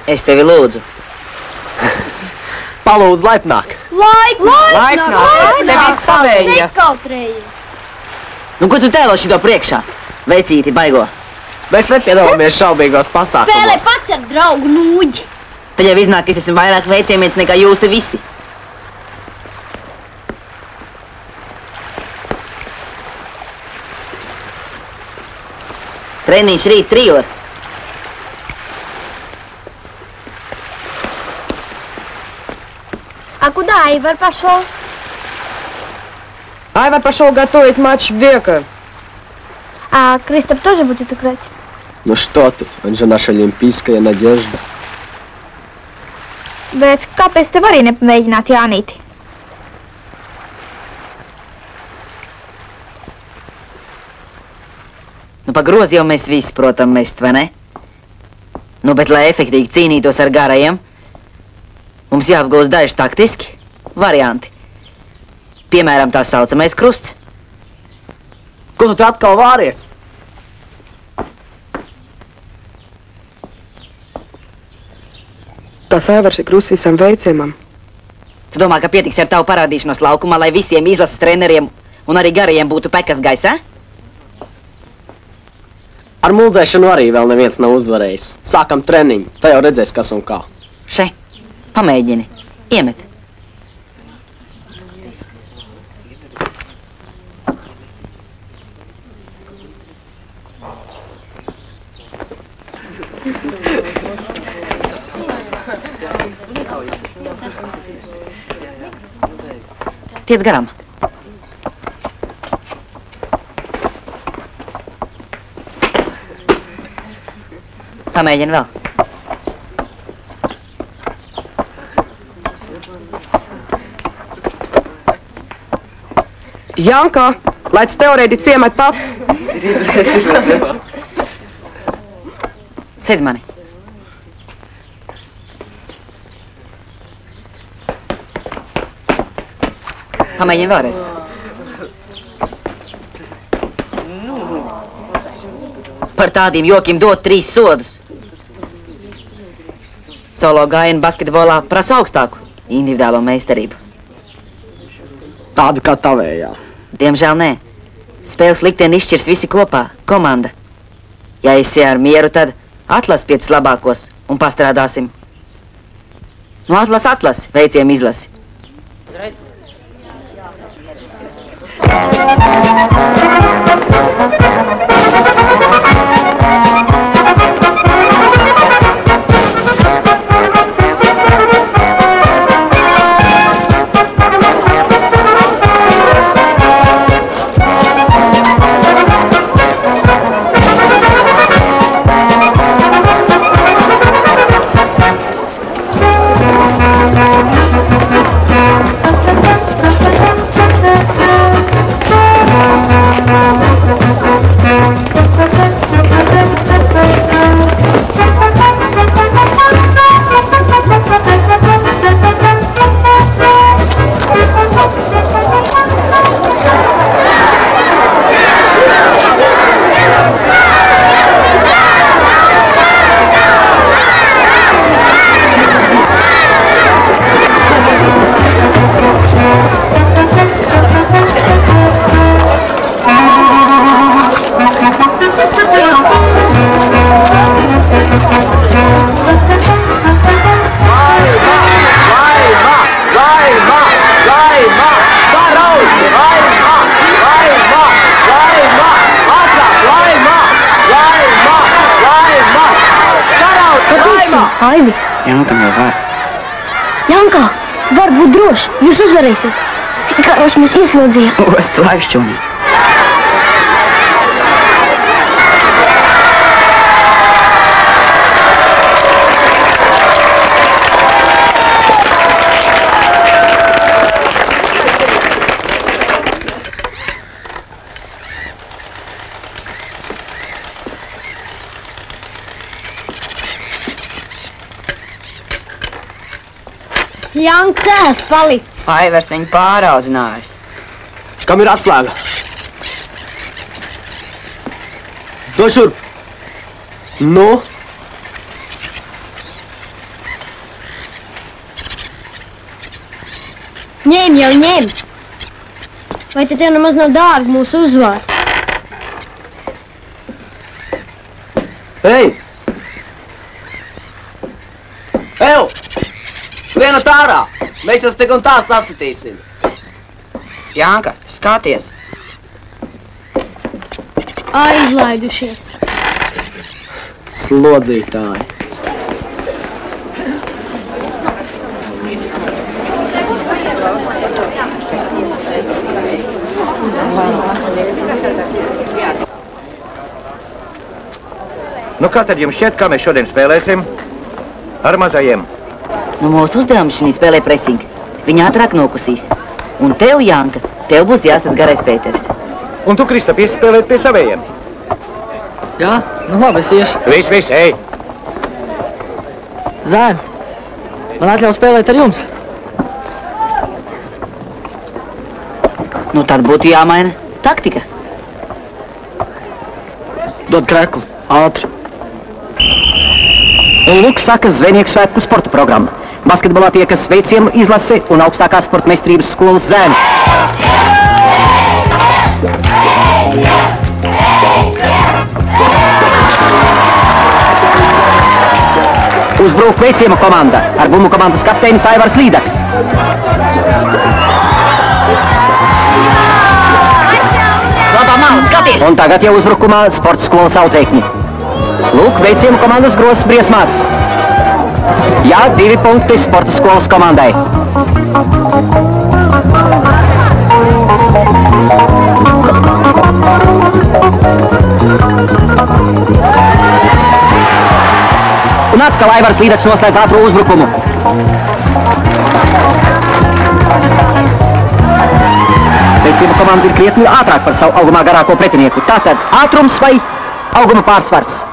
Es tevi lūdzu. Palūdz laipnāk. Laipnāk. Nevis savējies. Nekautrējies. Nu, ko tu tēlo šito priekšā? Vecīti, baigo. Mēs nepiedalāmies šaubīgos pasākumos. Spēlē pats ar draugu Nūģi. Tad jau iznāk, ka es esmu vairāk veiciemiens nekā jūs te visi. Treniņš rīt 3. А куда Айвар пошел? Айвар пошел готовить матч века. А Кристоп тоже будет играть? Ну что ты, он же наша олимпийская надежда. Bet kāpēc tev arī nepamēģināt Jānīti? Nu, pa grozi jau mēs visi, protam, mest, vai ne? Nu, bet, lai efektīgi cīnītos ar garajiem, mums jāapgūst daži taktiski varianti. Piemēram, tā saucamais krusts. Ko tu atkal vāries? Tas Aivars ir krusts visam veiciemam. Tu domā, ka pietiks ar tavu parādīšanos laukumā, lai visiem izlases treneriem un arī garajiem būtu pekas gaisā? Ar muldēšanu arī vēl neviens nav uzvarējis. Sākam treniņu, tā jau redzēs, kas un kā. Še, pamēģini, iemet. Tiec garām. Pamēģini vēl. Janka, laic teorētiķis iemet pats. Sēdz mani. Pamēģini vēlreiz. Par tādiem jokiem dot 3 sodus. Solo gājienu basketbolā prasa augstāku individuālo meistarību. Tādu kā tavējā. Diemžēl nē. Spēles likteni izšķirs visi kopā, komanda. Ja esi ar mieru, tad atlas 5 labākos un pastrādāsim. Nu atlas, veiciem izlasi. Aivi! Janka jau var. Janka, var būt droši, jūs uzvarēsiet. Karos mēs ieslodzījām. Ost laivšķūni. Janka cēs palicis. Aivars viņu pāraudzinājis. Kam ir atslēga? Dod šurp! Nu? Ņem jau, ņem. Vai te tev nemaz nav dārgi mūsu uzvāri? Ei! Ew! Lienat ārā! Mēs jūs tik un tā sasitīsim. Janka, skaties! Aizlaidušies. Slodzītāji. Nu, kā tad jums šķiet, kā mēs šodien spēlēsim? Ar mazajiem. Nu, mūsu uzdevums šī spēlē presings. Viņa ātrāk nokusīs. Un tev, Janka, tev būs jāstāds garais Pēters. Un tu, Kristap, iesi spēlēt pie savējiem? Jā, nu labi, es iešu. Viss, ej! Zēn, man atļauj spēlēt ar jums? Nu, tad būtu jāmaina taktika. Dod kreklu, ātri. Un lūk sakas Zvejnieku svētku sporta programma. Basketbolā tiekas veiciem izlase un augstākā sporta meistarības skolas zēni. Uzbrūk veiciema komanda ar bumu komandas kapteinis Aivars Līdaks. Labā mala, skaties! Un tagad jau uzbrukumā sporta skolas audzēkņi. Lūk, veiciema komandas grozs briesmās. Jā, 2 punkti sporta skolas komandai. Un atkal Aivars Līdaks noslēdz ātru uzbrukumu. Pēc Veicījuma komanda ir krietni ātrāk par savu augumā garāko pretinieku. Tātad ātrums vai auguma pārsvars?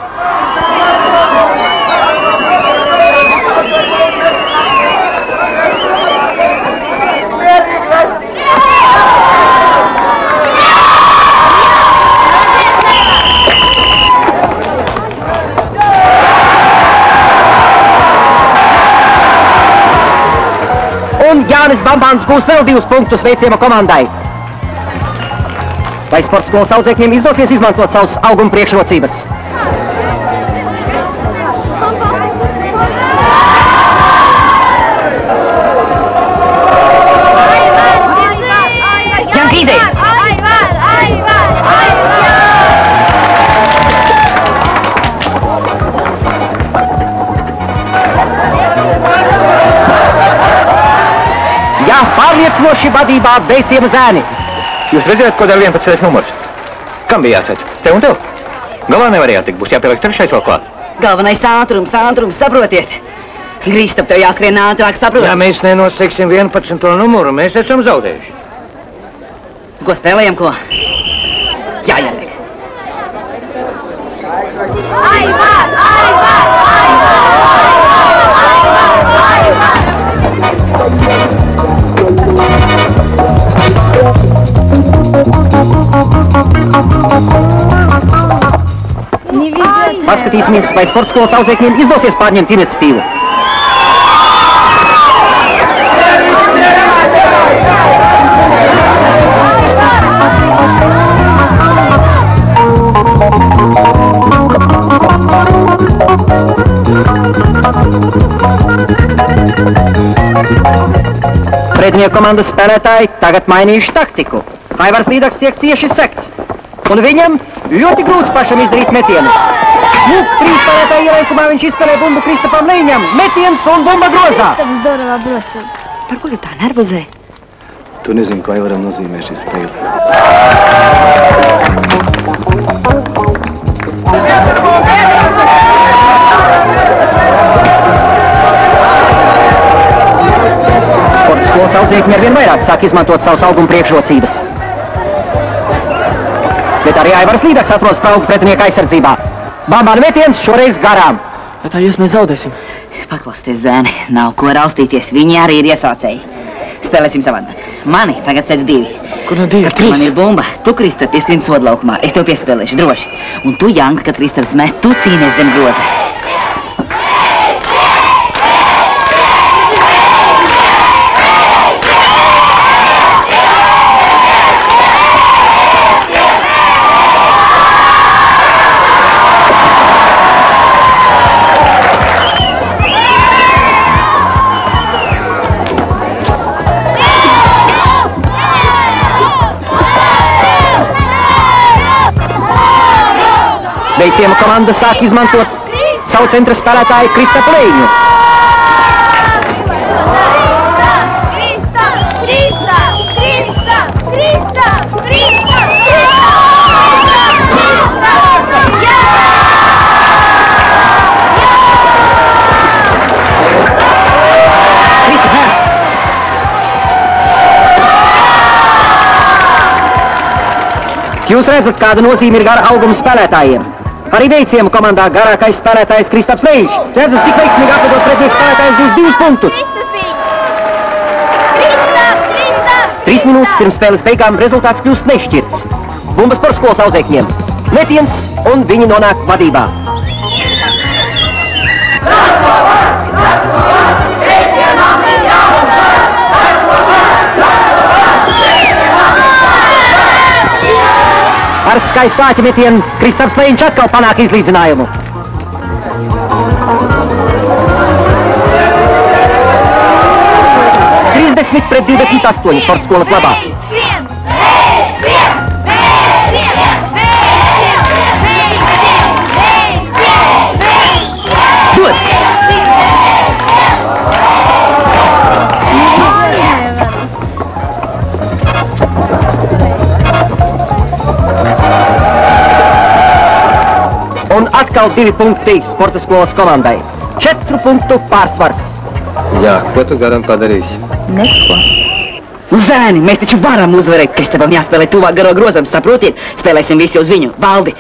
Un Jānis Bambāns gūs vēl 2 punktus veicījuma komandai. Vai sporta skolas audzēkņiem izdosies izmantot savus auguma priekšrocības? Jankīzē! Jā, pārliecinoši vadībā veicījuma zēni. Jūs redzējāt, ko dara 11. numurs? Kam bija jāsēc? Tev un tev? Galā nevar jātikt, būs jāpieliek 3. vēl klāt. Galvenais ātrums, saprotiet. Kristap, tev jāskrien ātrāk, saprot. Ja mēs nenosteiksim 11. numuru, mēs esam zaudējuši. Ko spēlējam, ko? Jāieliek. Paskatīsimies, vai sporta skolas audzēkņiem izdosies pārņemt iniciatīvu. Pretinieku komandas spēlētāji tagad mainījuši taktiku. Aivars Līdaks tiek tieši sekts. Un viņam ļoti grūti pašam izdarīt metienu. Lūk, 3 spēlētāji ielaikumā viņš izspēlē bumbu Kristapam Leiņam. Metiens un bumba grozā. Kristaps Dorovā brosam. Par ko tu tā nervozē? Tu nezini, ko Aivaram nozīmē šī spēle. Sporta skolas audzēkņi arvien vairāk sāk izmantot savus auguma priekšrocības. Bet arī Aivars Līdaks atrodas praugu pretinieka aizsardzībā. Bambāna metiens šoreiz garām. Bet tā jūs mēs zaudēsim. Paklausieties, zēni, nav ko raustīties, viņi arī ir iesācēji. Spēlēsim savādāk. Mani tagad sēdz 2. Kur no 2? Kad man ir bumba, tu, Kristap, ieskrien sodlaukumā, es tev piespēlēšu droši. Un tu, Janka, kad Kristaps met, tu cīnies zem groza. Veicījuma komanda sāk izmantot savu centra spēlētāju Kristapu Leiņu. Jūs redzat, kāda nozīme ir gara auguma spēlētājiem. Arī veicījuma komandā garākais spēlētājs Kristaps Leiņš. Redzat, cik veiksmīgi atvedot pretinieks spēlētājs būs 2 punktus. 3 minūtes pirms spēles beigām rezultāts kļūst nešķirts. Bumba sporta skolas audzēkņiem. Metiens un viņi nonāk vadībā. Ar skaistu āķi metienu Kristaps Leiņš atkal panāk izlīdzinājumu. Pret 28 sporta skolas labā. Dod! Un atkal 2 punkti sporta skolas komandai. 4 punktu pārsvars. Jā, ko tu garam padarīsi? Neko. Nu, zēni, mēs taču varam uzvarēt, kas tevam jāspēlē tuvāk garo grozam, saprotiet? Spēlēsim visi uz viņu. Valdi,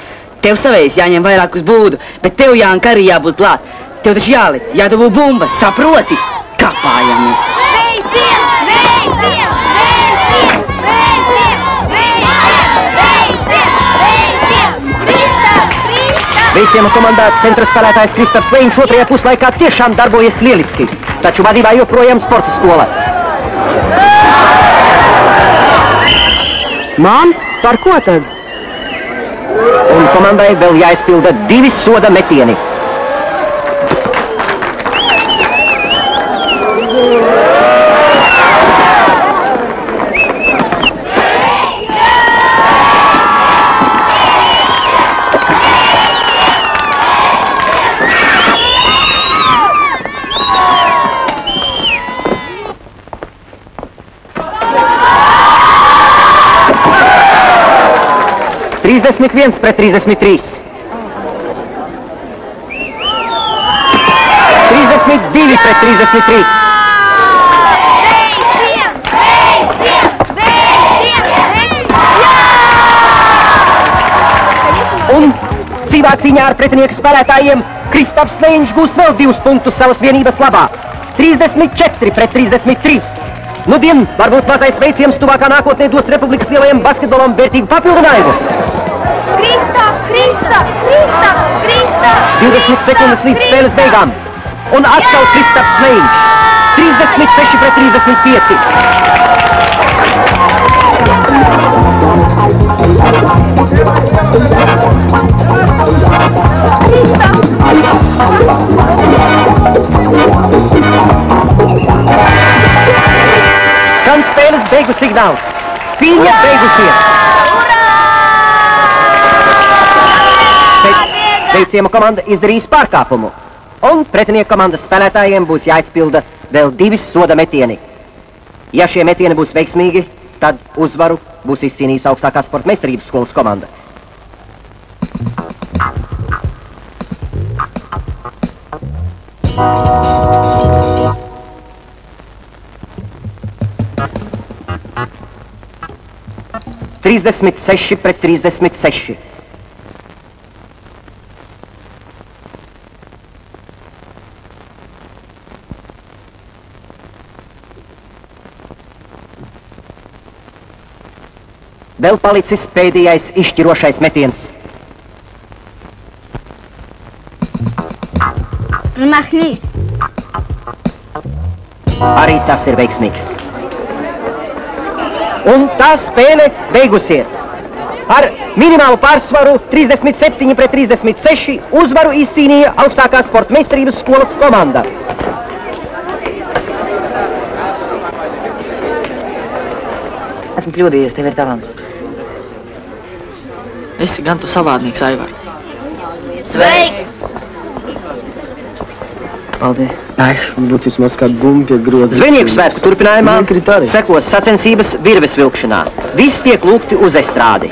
tev savējais jāņem vairāk uz būdu, bet tev, Jānka, arī jābūt klāt. Tev taču jālic, jādabū bumbas, saproti? Kapājamies! Sveiciens! Sveiciens! Sveiciens! Sveiciens! Sveiciens! Sveiciens! Kristap! Kristap! Veicienu komandā centra spēlētājs Kristaps Leņš otrajā puslaikā tiešām darbojas lieliski, taču vadībā joprojām sporta skola. Man? Par ko tad? Un komandai vēl jāizpilda 2 soda metieni. Viens pret 33. 32 pret 33. Sveiciens! Sveiciens! Sveiciens! Un cīvā cīņā ar pretinieku spēlētājiem Kristaps Leņš gūst vēl 2 punktus savas vienības labā. 34 pret 33. Nudien, varbūt mazais veiciens tuvākā nākotnē dos Republikas lielajam basketbolam vērtīgu papildinājumu. Kristap! Kristap! Kristap! Kristap! 20 sekundes līdz spēles beigām. Un atkal Kristaps Leņš. 36 pret 35. Kristap! Skan spēles beigu signāls. Cīņa beigusies. Veicienu komanda izdarīs pārkāpumu, un pretinieku komandas spēlētājiem būs jāizpilda vēl 2 soda metieni. Ja šie metieni būs veiksmīgi, tad uzvaru būs izcīnījis augstākā sporta meistarības skolas komanda. Trīsdesmit 6 pret 36. Vēl palicis pēdējais izšķirošais metiens. Mahnīs. Arī tas ir veiksmīgs. Un tā spēle beigusies. Ar minimālu pārsvaru 37 pret 36 uzvaru izcīnīja augstākā sporta meistarības skolas komanda. Esmu kļūdījies, tev ir talants. Esi gan tu savādnīgs, Aivar. Sveiks! Paldies. Ai, būtu vismaz kāda gumma pie groza. Zvenieku svētku turpinājumā sekos sacensības virves vilkšanā. Visi tiek lūgti uz estrādi.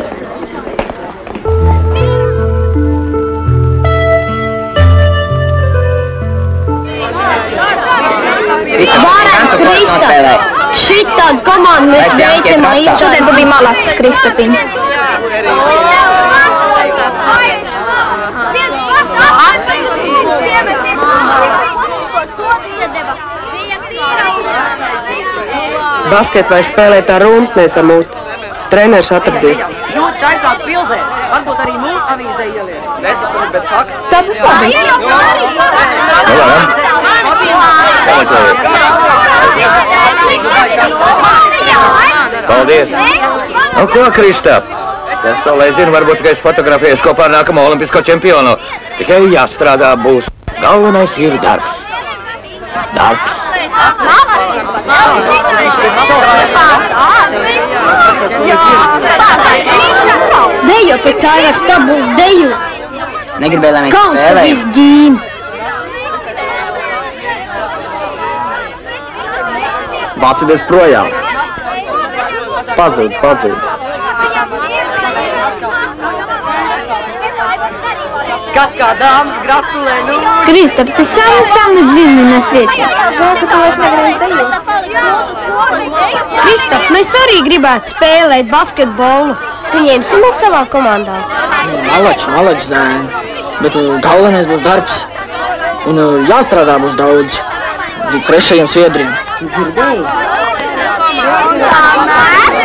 Varam, Kristap! Šitādu komandu mēs veicam, lai Šodien tu biji malacis, Kristapiņ. Basket vai spēlēt ar rūntnēs ar mūtu. Treneris atradies. Ļoti taisās bildē. Varbūt arī mūsu avīzē ieliek. Neticami, bet fakts. Tā būs labi. Paldies! Nu ko, Kristap? Tas to, lai zinu, varbūt tikai es fotografējuši kopā ar nākamo olimpisko čempionu. Tikai jāstrādā būs. Galvenais ir darbs. Darbs. Dejo, pēc Aivars tabuls deju. Negribēju, lai mēs Kauns par spēlējam. visu ģīmu. Vācieties projām. Pazūd. Kad kā dāmas gratulē, nu! Kristap, ты самый длинный на свете. Žēl, ka tu vairs nevarēsi dejot. Kristap, mēs arī gribētu spēlēt basketbolu. Tu ņemsi mūs savā komandā. Malači, zēni. Bet galvenais būs darbs. Un jāstrādā būs daudz. Līdz 3. sviedriem. Dzirdēji? Mamma!